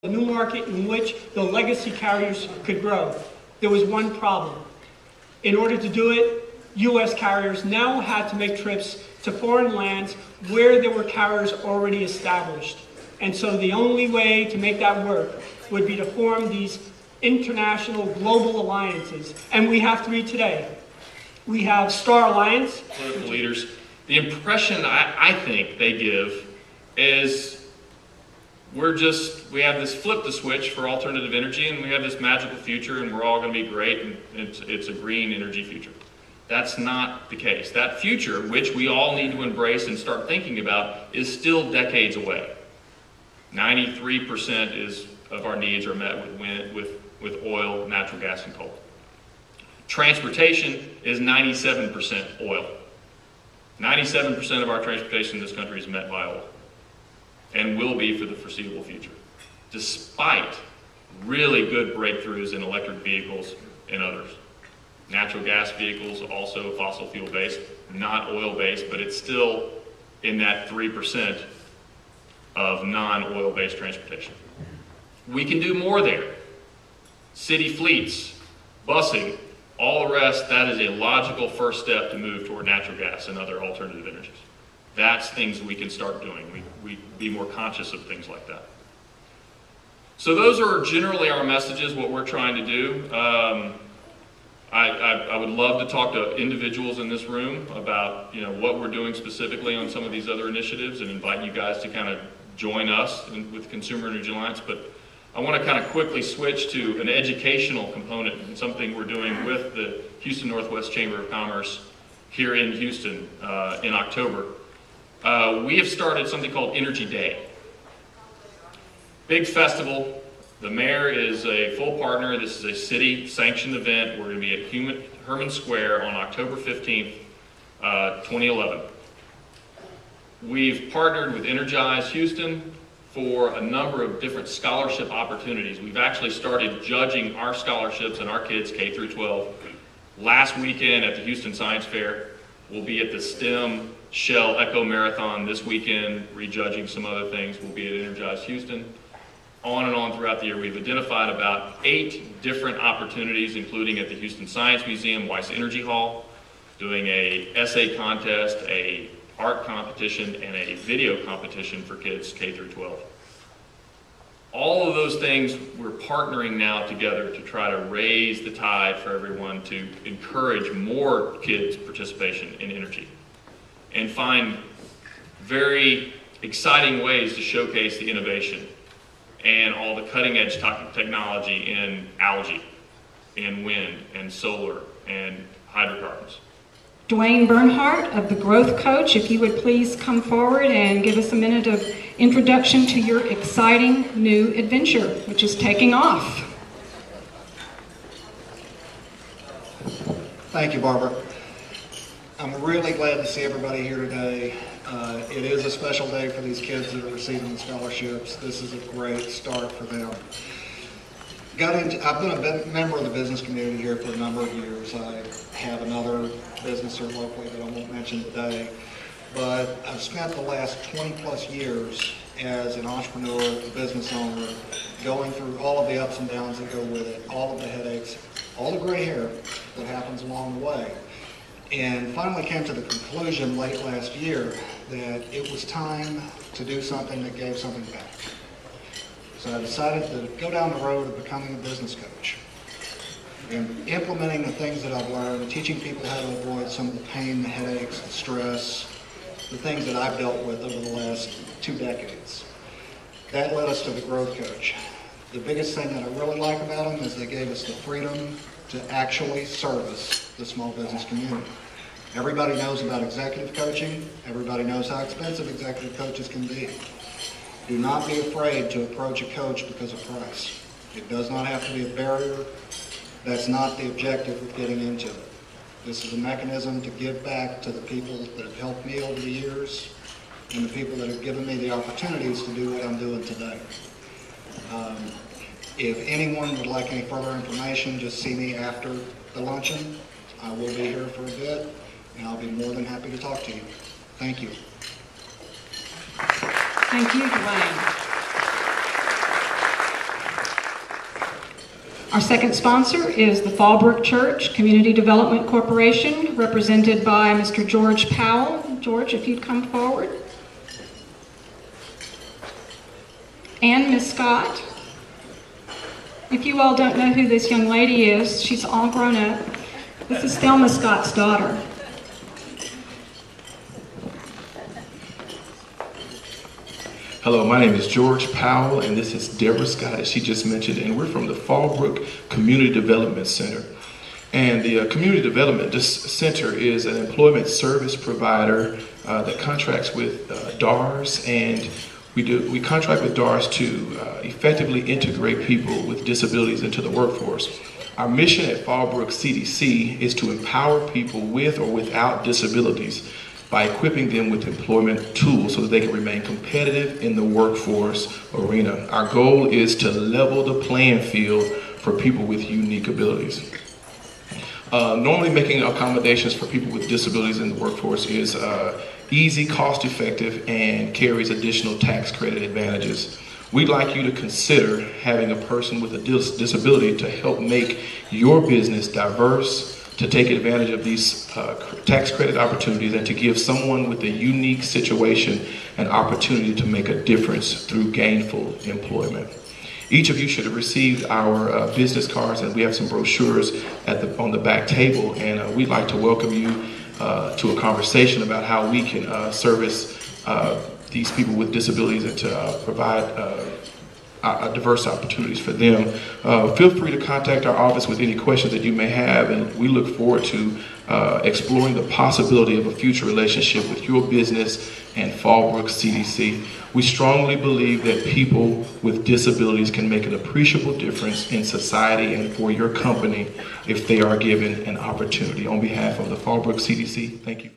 a new market in which the legacy carriers could grow. There was one problem. In order to do it, U.S. carriers now had to make trips to foreign lands where there were carriers already established. And so the only way to make that work would be to form these international global alliances. And we have 3 today. We have Star Alliance. Political leaders. The impression I think they give is we have this flip the switch for alternative energy, and we have this magical future, and we're all going to be great, and it's a green energy future. That's not the case. That future, which we all need to embrace and start thinking about, is still decades away. 93% of our needs are met with oil, natural gas, and coal. Transportation is 97% oil. 97% of our transportation in this country is met by oil, and will be for the foreseeable future, despite really good breakthroughs in electric vehicles and others. Natural gas vehicles, also fossil fuel based, not oil based, but it's still in that 3% of non-oil based transportation. We can do more there. City fleets, busing, all the rest, that is a logical first step to move toward natural gas and other alternative energies. That's things we can start doing. We be more conscious of things like that. So those are generally our messages, what we're trying to do. I would love to talk to individuals in this room about what we're doing specifically on some of these other initiatives, and invite you guys to kind of join us with Consumer Energy Alliance. But I want to kind of quickly switch to an educational component, and something we're doing with the Houston Northwest Chamber of Commerce here in Houston in October. We have started something called Energy Day. Big festival. The mayor is a full partner. This is a city-sanctioned event. We're going to be at Herman Square on October 15th, 2011. We've partnered with Energize Houston for a number of different scholarship opportunities. We've actually started judging our scholarships and our kids K through 12 last weekend at the Houston Science Fair. We'll be at the STEM Shell Echo Marathon this weekend, rejudging some other things. We'll be at Energize Houston. On and on throughout the year, we've identified about 8 different opportunities, including at the Houston Science Museum, Weiss Energy Hall, doing a essay contest, a art competition, and a video competition for kids K through 12. All of those things we're partnering now together to try to raise the tide for everyone, to encourage more kids' participation in energy, and find very exciting ways to showcase the innovation and all the cutting-edge technology in algae, in wind, and solar, and hydrocarbons. Dwayne Bernhardt of the Growth Coach, if you would please come forward and give us a minute of introduction to your exciting new adventure, which is taking off. Thank you, Barbara. I'm really glad to see everybody here today. It is a special day for these kids that are receiving the scholarships. This is a great start for them. I've been a member of the business community here for a number of years. I have another business here locally that I won't mention today, but I've spent the last 20 plus years as an entrepreneur, a business owner, going through all of the ups and downs that go with it, all of the headaches, all the gray hair that happens along the way. And finally came to the conclusion late last year that it was time to do something that gave something back. So I decided to go down the road of becoming a business coach and implementing the things that I've learned, teaching people how to avoid some of the pain, the headaches, the stress, the things that I've dealt with over the last 2 decades. That led us to the Growth Coach. The biggest thing that I really like about them is they gave us the freedom to actually service the small business community. Everybody knows about executive coaching. Everybody knows how expensive executive coaches can be. Do not be afraid to approach a coach because of price. It does not have to be a barrier. That's not the objective of getting into it. This is a mechanism to give back to the people that have helped me over the years and the people that have given me the opportunities to do what I'm doing today. If anyone would like any further information, just see me after the luncheon. I will be here for a bit, and I'll be more than happy to talk to you. Thank you. Thank you, Dwayne. Our second sponsor is the Fallbrook Church Community Development Corporation, represented by Mr. George Powell. George, if you'd come forward. And Ms. Scott. If you all don't know who this young lady is, she's all grown up. This is Thelma Scott's daughter. Hello, my name is George Powell, and this is Deborah Scott, as she just mentioned, and we're from the Fallbrook Community Development Center. And the Community Development Center is an employment service provider that contracts with DARS, and we contract with DARS to effectively integrate people with disabilities into the workforce. Our mission at Fallbrook CDC is to empower people with or without disabilities by equipping them with employment tools so that they can remain competitive in the workforce arena. Our goal is to level the playing field for people with unique abilities. Normally making accommodations for people with disabilities in the workforce is easy, cost-effective, and carries additional tax credit advantages. We'd like you to consider having a person with a disability to help make your business diverse, to take advantage of these tax credit opportunities, and to give someone with a unique situation an opportunity to make a difference through gainful employment. Each of you should have received our business cards, and we have some brochures on the back table, and we'd like to welcome you to a conversation about how we can service these people with disabilities and to provide diverse opportunities for them. Feel free to contact our office with any questions that you may have, and we look forward to exploring the possibility of a future relationship with your business and Fallbrook CDC. We strongly believe that people with disabilities can make an appreciable difference in society and for your company if they are given an opportunity. On behalf of the Fallbrook CDC, thank you.